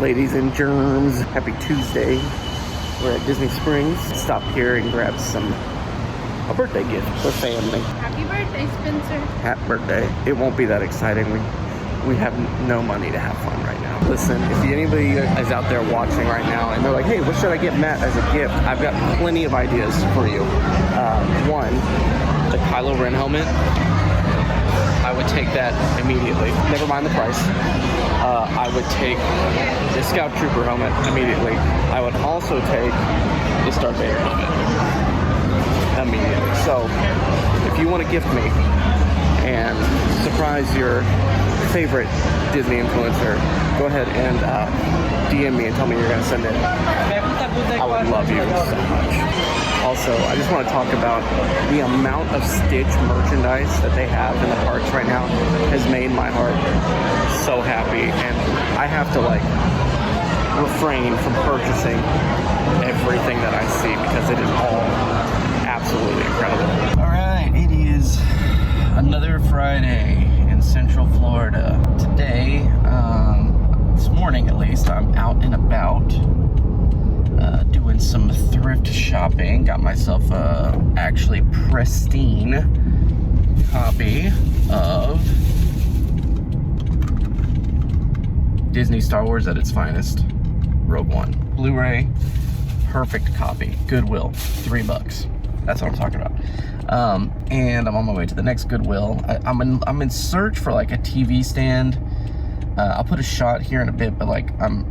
ladies and germs? Happy Tuesday. We're at Disney Springs. Stopped here and grabbed a birthday gift for family. Happy birthday, Spencer. Happy birthday. It won't be that exciting. We have no money to have fun right now. Listen, if anybody is out there watching right now and they're like, hey, what should I get Matt as a gift? I've got plenty of ideas for you. One, the Kylo Ren helmet. I would take that immediately. Never mind the price. I would take the Scout Trooper helmet immediately. I would also take the Darth Vader helmet immediately. So, if you want to gift me and surprise your favorite Disney influencer, go ahead and DM me and tell me you're going to send it. I would love you so much. Also, I just want to talk about the amount of Stitch merchandise that they have in the parks right now has made my heart so happy, and I have to refrain from purchasing everything that I see because it is all absolutely incredible. All right, it is another Friday in Central Florida. Today, this morning at least, I'm out and about doing some thrift shopping. Got myself a actually pristine copy of Disney Star Wars at its finest, Rogue One. Blu-ray, perfect copy. Goodwill, $3. That's what I'm talking about. And I'm on my way to the next Goodwill. I'm in search for like a TV stand. I'll put a shot here in a bit, but I'm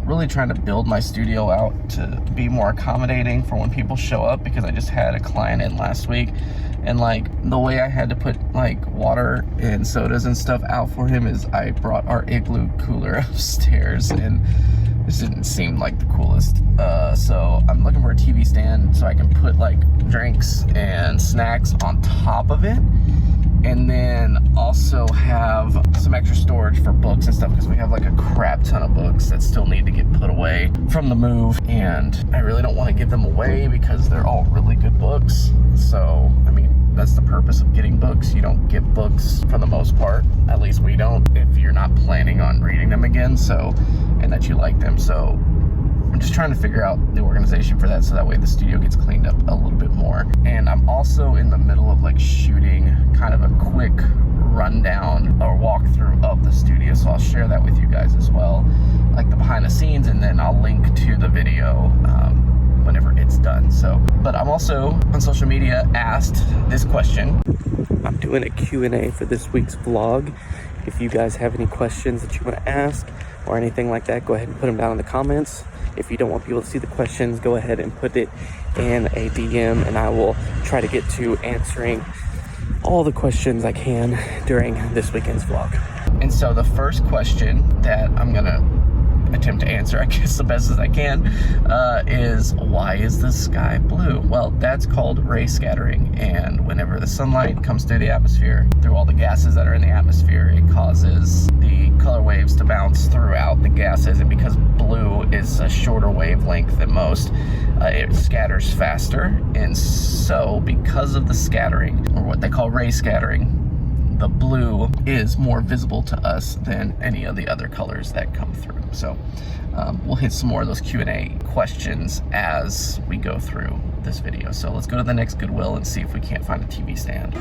really trying to build my studio out to be more accommodating for when people show up, because I just had a client in last week, and the way I had to put water and sodas and stuff out for him is I brought our igloo cooler upstairs, and this didn't seem like the coolest. So I'm looking for a TV stand so I can put drinks and snacks on top of it, and then also have some extra storage for books and stuff, because we have a crap ton of books that still need to get put away from the move, and I really don't want to give them away because they're all really good books. So I mean, that's the purpose of getting books. You don't get books for the most part, at least we don't, if you're not planning on reading them again, so, and that you like them. So I'm just trying to figure out the organization for that, so that way the studio gets cleaned up a little bit more. And I'm also in the middle of shooting kind of a quick rundown or walkthrough of the studio, so I'll share that with you guys as well, the behind the scenes, and then I'll link to the video whenever it's done. So, but I'm also on social media asked this question. I'm doing a Q&A for this week's vlog. If you guys have any questions that you want to ask or anything like that, go ahead and put them down in the comments. If you don't want people to see the questions, go ahead and put it in a DM, and I will try to get to answering all the questions I can during this weekend's vlog. And so the first question that I'm gonna attempt to answer, I guess the best as I can, is why is the sky blue? Well, that's called ray scattering, and whenever the sunlight comes through the atmosphere, through all the gases that are in the atmosphere, it causes the color waves to bounce throughout the gases, and because blue is a shorter wavelength than most, it scatters faster, and so because of the scattering, or what they call ray scattering, the blue is more visible to us than any of the other colors that come through. So we'll hit some more of those Q&A questions as we go through this video. So let's go to the next Goodwill and see if we can't find a TV stand.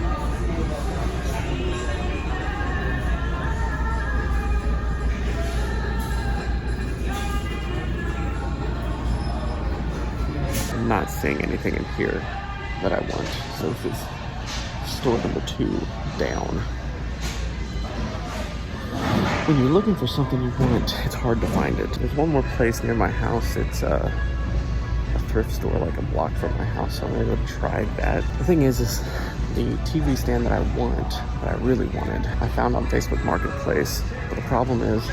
I'm not seeing anything in here that I want, so this is store number 2 down. When you're looking for something you want, it's hard to find it. There's one more place near my house. It's a thrift store a block from my house, so I'm gonna go try that. The thing is the TV stand that I want, that I really wanted, I found on Facebook Marketplace, but the problem is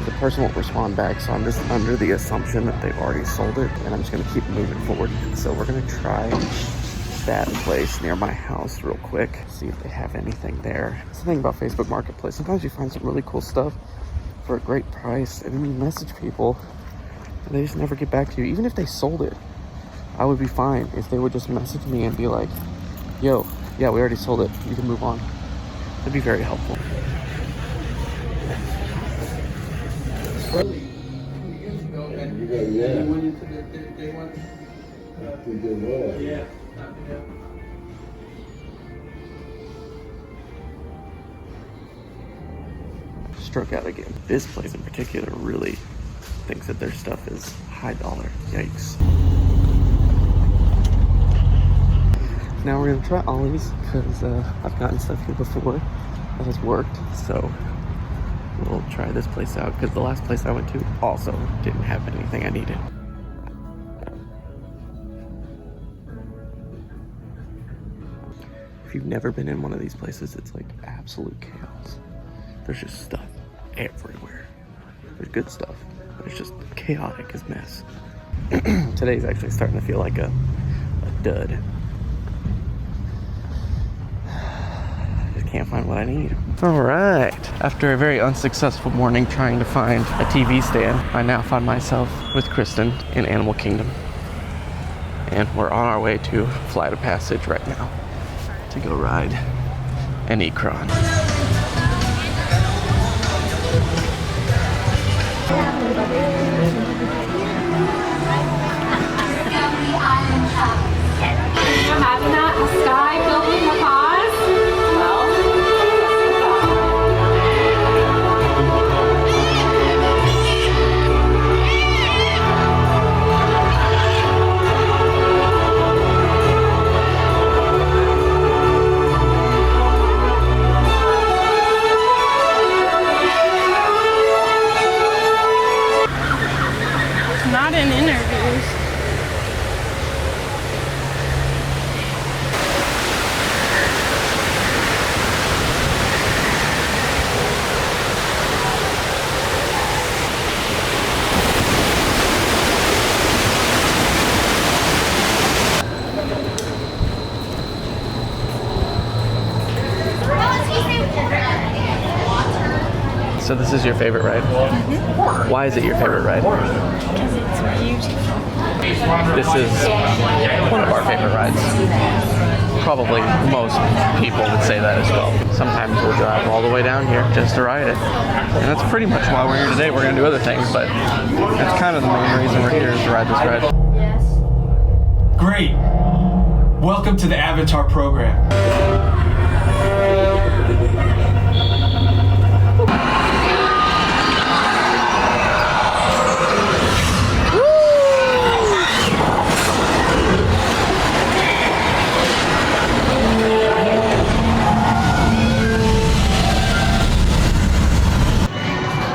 the person won't respond back, so I'm just under the assumption that they've already sold it, and I'm just gonna keep moving forward. So we're gonna try that place near my house real quick, see if they have anything there. That's the thing about Facebook Marketplace. Sometimes you find some really cool stuff for a great price, and then you message people and they just never get back to you. Even if they sold it, I would be fine if they would just message me and be like, yo, yeah, we already sold it, you can move on. That'd be very helpful. Yeah. Struck out again. This place in particular really thinks that their stuff is high dollar. Yikes. Now we're gonna try Ollie's because I've gotten stuff here before that has worked. So we'll try this place out because the last place I went to also didn't have anything I needed. If you've never been in one of these places, it's like absolute chaos. There's just stuff everywhere. There's good stuff, but it's just chaotic as mess. Today's actually starting to feel like a dud. Just can't find what I need. All right, after a very unsuccessful morning trying to find a TV stand, I now find myself with Kristen in Animal Kingdom. And we're on our way to Flight of Passage right now to go ride an Ikron. Having a sky filled with macaws? Not in interviews. So this is your favorite ride? Mm-hmm. Why is it your favorite ride? Because it's beautiful. This is one of our favorite rides. Probably most people would say that as well. Sometimes we'll drive all the way down here just to ride it. And that's pretty much why we're here today. We're going to do other things, but that's kind of the main reason we're here is to ride this ride. Yes. Great. Welcome to the Avatar program.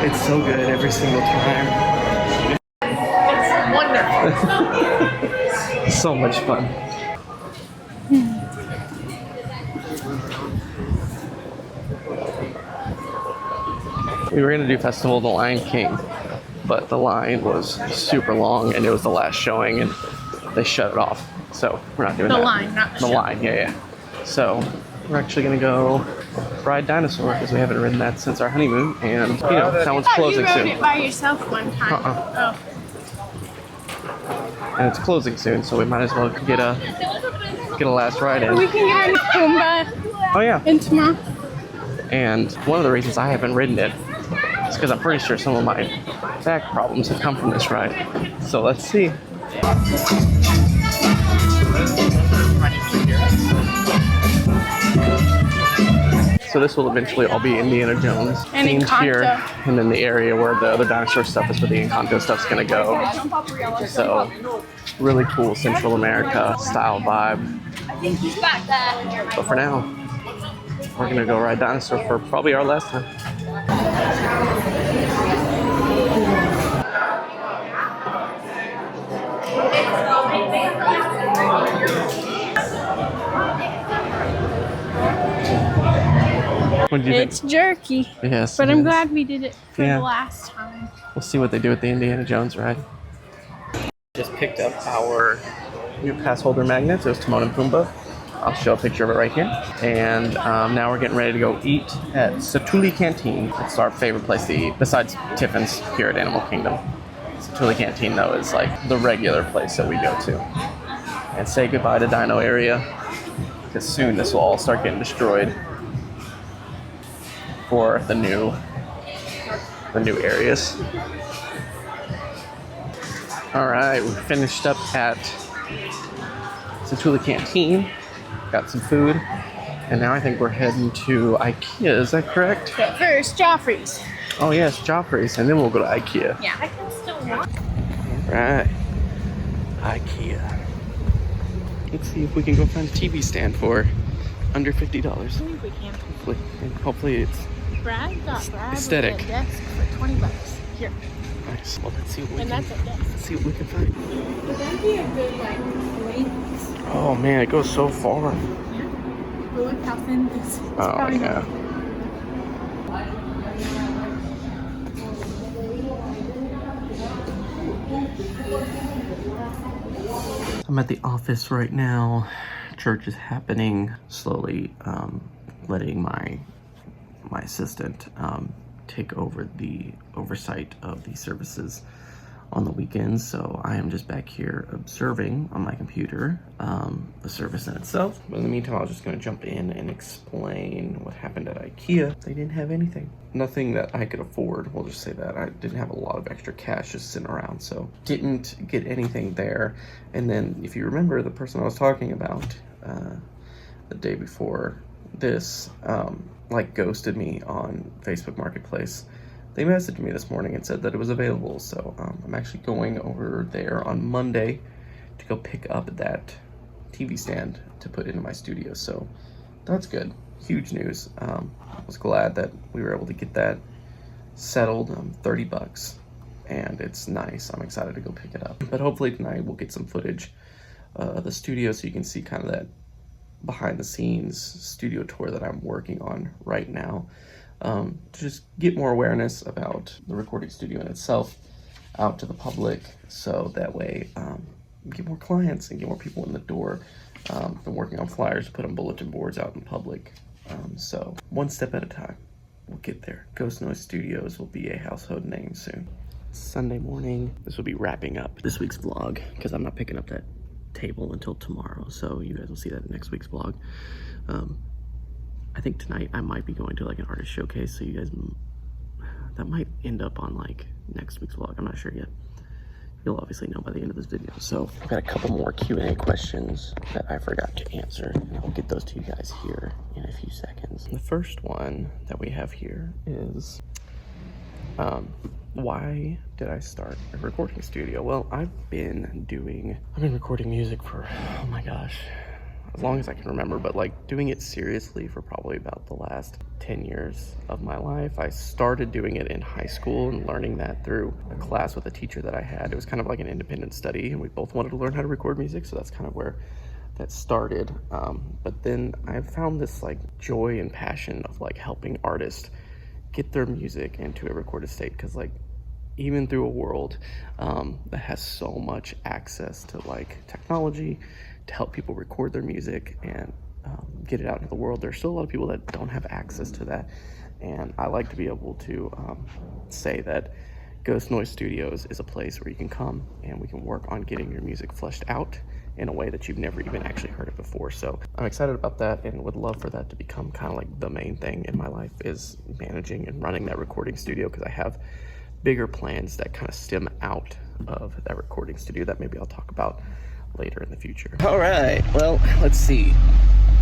It's so good every single time. It's wonderful. So much fun. We were gonna do Festival of the Lion King, but the line was super long and it was the last showing and they shut it off. So we're not doing that. The line, not the show. Line, yeah. So we're actually gonna go ride Dinosaur because we haven't ridden that since our honeymoon, and you know that one's closing soon. You rode it by yourself one time. Oh. And it's closing soon, so we might as well get a last ride in. We can get in Pumbaa. Oh yeah. And tomorrow. And one of the reasons I haven't ridden it is because I'm pretty sure some of my back problems have come from this ride. So let's see. So this will eventually all be Indiana Jones And themed Encanto. here, and then the area where the other dinosaur stuff is where the Encanto stuff's gonna go. So really cool Central America style vibe. But for now, we're gonna go ride Dinosaur for probably our last time. What do you It's jerky. Yes. But it I'm is. glad we did it for Yeah. the last time. We'll see what they do with the Indiana Jones ride. Just picked up our new pass holder magnets. It was Timon and Pumbaa. I'll show a picture of it right here. And now we're getting ready to go eat at Satuli Canteen. It's our favorite place to eat, besides Tiffin's here at Animal Kingdom. Satuli Canteen, though, is like the regular place that we go to. And say goodbye to Dino Area, because soon this will all start getting destroyed for the new areas. All right, we finished up at Satula Canteen, got some food, and now I think we're heading to IKEA. Is that correct? But first, Joffrey's. Oh yes, Joffrey's, and then we'll go to IKEA. Yeah, I can still walk. All right, IKEA. Let's see if we can go find a TV stand for under $50. I think we can. Hopefully it's Brad got aesthetic. a desk for $20. Here. Nice. Well, let's see what we And can. that's a desk. Let's see what we can find. Would that be a good, like, length? Oh man, it goes so far. Yeah. But look how thin this is. It's Oh probably yeah. not- I'm at the office right now. Church is happening. Slowly letting my assistant take over the oversight of the services on the weekends. So I am just back here observing on my computer the service in itself. But in the meantime, I was just going to jump in and explain what happened at IKEA. They didn't have anything. Nothing that I could afford. We'll just say that. I didn't have a lot of extra cash just sitting around. So didn't get anything there. And then if you remember, the person I was talking about the day before this, like ghosted me on Facebook Marketplace. They messaged me this morning and said that it was available, so I'm actually going over there on Monday to go pick up that TV stand to put into my studio, so that's good. Huge news. I was glad that we were able to get that settled. $30, and it's nice. I'm excited to go pick it up. But hopefully tonight we'll get some footage of the studio so you can see kind of that behind the scenes studio tour that I'm working on right now. To just get more awareness about the recording studio in itself out to the public, so that way get more clients and get more people in the door. Been working on flyers to put on bulletin boards out in public, so one step at a time, we'll get there. Ghost Noise Studios will be a household name soon. Sunday morning, this will be wrapping up this week's vlog because I'm not picking up that table until tomorrow, so you guys will see that in next week's vlog. I think tonight I might be going to like an artist showcase, so you guys, that might end up on like next week's vlog. I'm not sure yet. You'll obviously know by the end of this video. So I've got a couple more Q&A questions that I forgot to answer, and I'll get those to you guys here in a few seconds. The first one that we have here is, why did I start a recording studio? Well, I've been recording music for, oh my gosh, as long as I can remember, but like doing it seriously for probably about the last 10 years of my life. I started doing it in high school and learning that through a class with a teacher that I had. It was kind of like an independent study, and we both wanted to learn how to record music, so that's kind of where that started. But then I found this like joy and passion of like helping artists get their music into a recorded state, because like even through a world that has so much access to like technology to help people record their music and get it out into the world, there's still a lot of people that don't have access to that. And I like to be able to say that Ghost Noise Studios is a place where you can come and we can work on getting your music fleshed out in a way that you've never even actually heard it before. So I'm excited about that and would love for that to become kind of like the main thing in my life, is managing and running that recording studio, because I have bigger plans that kind of stem out of that recording studio that maybe I'll talk about later in the future. All right, well, let's see.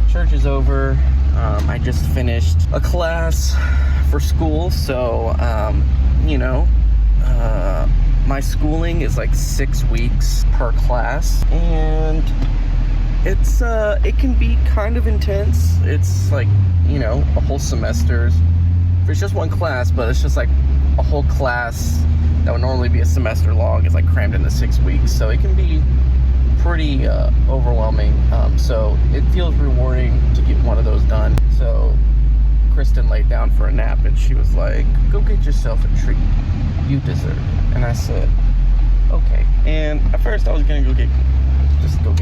Church is over. I just finished a class for school, so my schooling is like 6 weeks per class, and it can be kind of intense. It's like, a whole semester's, it's just one class, but it's just like a whole class that would normally be a semester long is like crammed into 6 weeks, so it can be pretty overwhelming. So it feels rewarding to get one of those done. So Kristen laid down for a nap and she was like, go get yourself a treat, you deserve it. And I said, okay. And at first I was gonna go get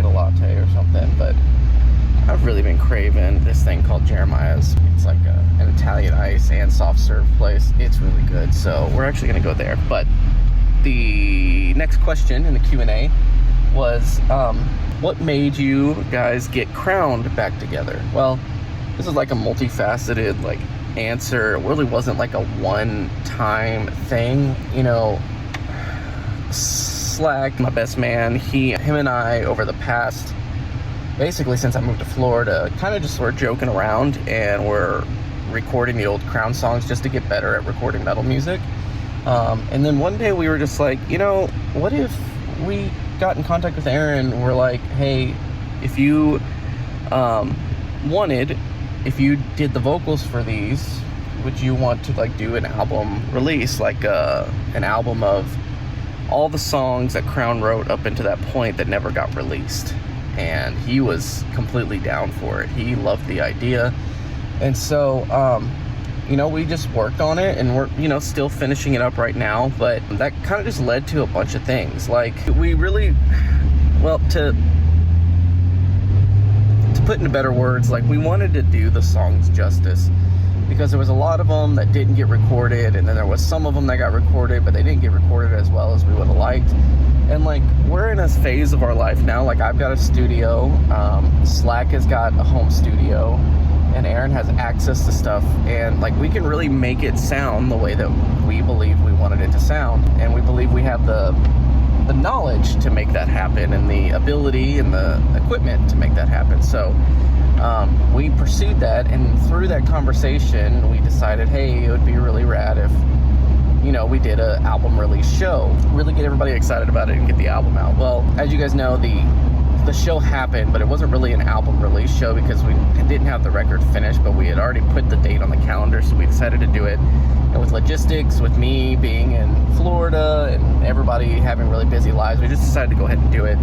a latte or something, but I've really been craving this thing called Jeremiah's. It's like an Italian ice and soft serve place. It's really good, so we're actually gonna go there. But the next question in the Q&A was, what made you guys get crowned back together? Well, this is like a multifaceted like answer. It really wasn't like a one-time thing, Slack, my best man, him and I, over the past, basically since I moved to Florida, kind of just were joking around, and we're recording the old Crown songs just to get better at recording metal music. And then one day we were just like, you know, what if we got in contact with Aaron? We're like, hey, if you if you did the vocals for these, would you want to like do an album release, like an album of all the songs that Crown wrote up into that point that never got released? And he was completely down for it. He loved the idea. And so you know, we just worked on it, and we're, you know, still finishing it up right now. But that kind of just led to a bunch of things. Like, we really, well, to put into better words, like, we wanted to do the songs justice, because there was a lot of them that didn't get recorded, and then there was some of them that got recorded, but they didn't get recorded as well as we would have liked. And like, we're in a phase of our life now, like, I've got a studio, Slack has got a home studio, and Aaron has access to stuff, and like, we can really make it sound the way that we believe we wanted it to sound, and we believe we have the knowledge to make that happen, and the ability and the equipment to make that happen. So we pursued that, and through that conversation we decided, hey, it would be really rad if, you know, we did an album release show, really get everybody excited about it and get the album out. Well, as you guys know, the show happened, but it wasn't really an album release show because we didn't have the record finished, but we had already put the date on the calendar, so we decided to do it. And with logistics, with me being in Florida and everybody having really busy lives, we just decided to go ahead and do it.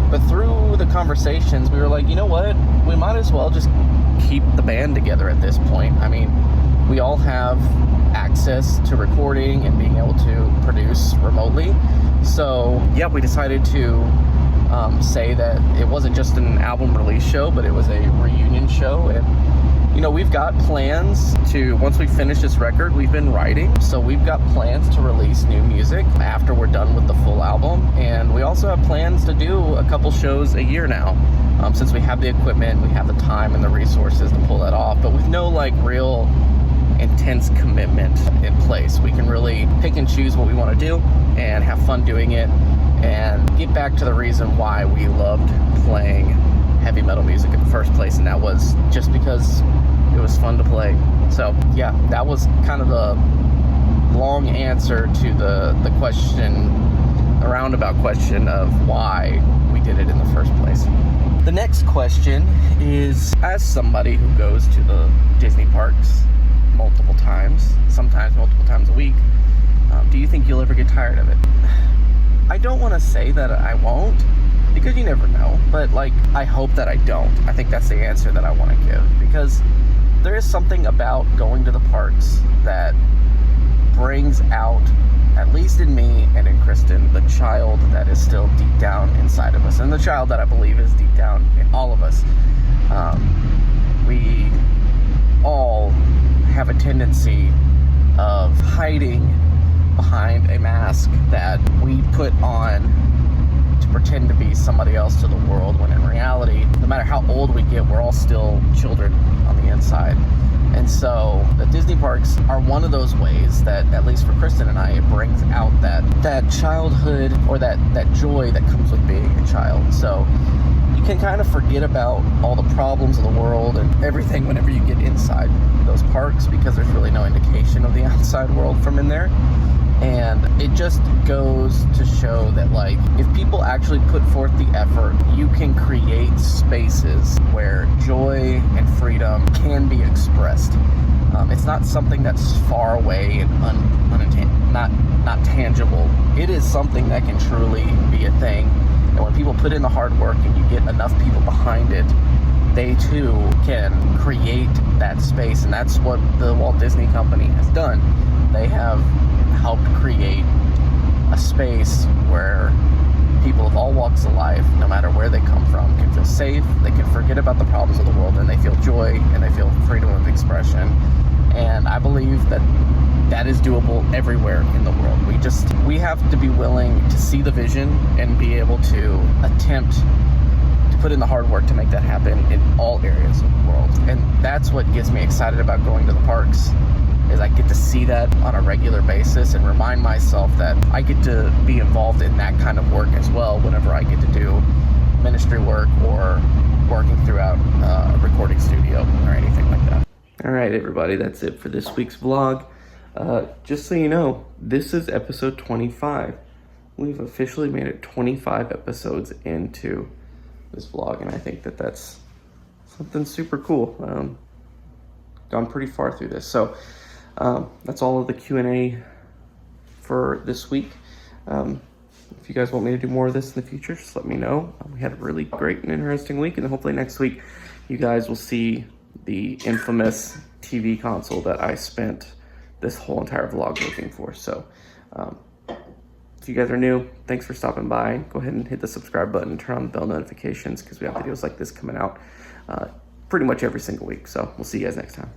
But through the conversations, we were like, you know what, we might as well just keep the band together at this point. I mean, we all have access to recording and being able to produce remotely. So yeah, we decided to say that it wasn't just an album release show, but it was a reunion show. And, you know, we've got plans to, once we finish this record, we've been writing, so we've got plans to release new music after we're done with the full album. And we also have plans to do a couple shows a year now, since we have the equipment, we have the time and the resources to pull that off, but with no like real intense commitment in place. We can really pick and choose what we want to do and have fun doing it, and get back to the reason why we loved playing heavy metal music in the first place, and that was just because it was fun to play. So yeah, that was kind of the long answer to the question, the roundabout question of why we did it in the first place. The next question is, as somebody who goes to the Disney parks multiple times, sometimes multiple times a week, do you think you'll ever get tired of it? I don't want to say that I won't, because you never know, but like, I hope that I don't. I think that's the answer that I want to give, because there is something about going to the parks that brings out, at least in me and in Kristen, the child that is still deep down inside of us, and the child that I believe is deep down in all of us. We all have a tendency of hiding behind a mask that we put on to pretend to be somebody else to the world, when in reality, no matter how old we get, we're all still children on the inside. And so the Disney parks are one of those ways that, at least for Kristen and I, it brings out that childhood, or that joy that comes with being a child. So you can kind of forget about all the problems of the world and everything whenever you get inside those parks, because there's really no indication of the outside world from in there. And it just goes to show that, like, if people actually put forth the effort, you can create spaces where joy and freedom can be expressed. It's not something that's far away and not tangible. It is something that can truly be a thing. And when people put in the hard work and you get enough people behind it, they too can create that space. And that's what the Walt Disney Company has done. They have helped create a space where people of all walks of life, no matter where they come from, can feel safe, they can forget about the problems of the world, and they feel joy, and they feel freedom of expression. And I believe that that is doable everywhere in the world. We have to be willing to see the vision and be able to attempt to put in the hard work to make that happen in all areas of the world. And that's what gets me excited about going to the parks. is I get to see that on a regular basis and remind myself that I get to be involved in that kind of work as well whenever I get to do ministry work or working throughout a recording studio or anything like that. All right, everybody, that's it for this week's vlog. Just so you know, this is episode 25. We've officially made it 25 episodes into this vlog, and I think that that's something super cool. Gone pretty far through this. So that's all of the Q&A for this week. If you guys want me to do more of this in the future, just let me know. We had a really great and interesting week, and hopefully next week you guys will see the infamous TV console that I spent this whole entire vlog looking for. So if you guys are new, thanks for stopping by. Go ahead and hit the subscribe button and turn on the bell notifications because we have videos like this coming out pretty much every single week. So we'll see you guys next time.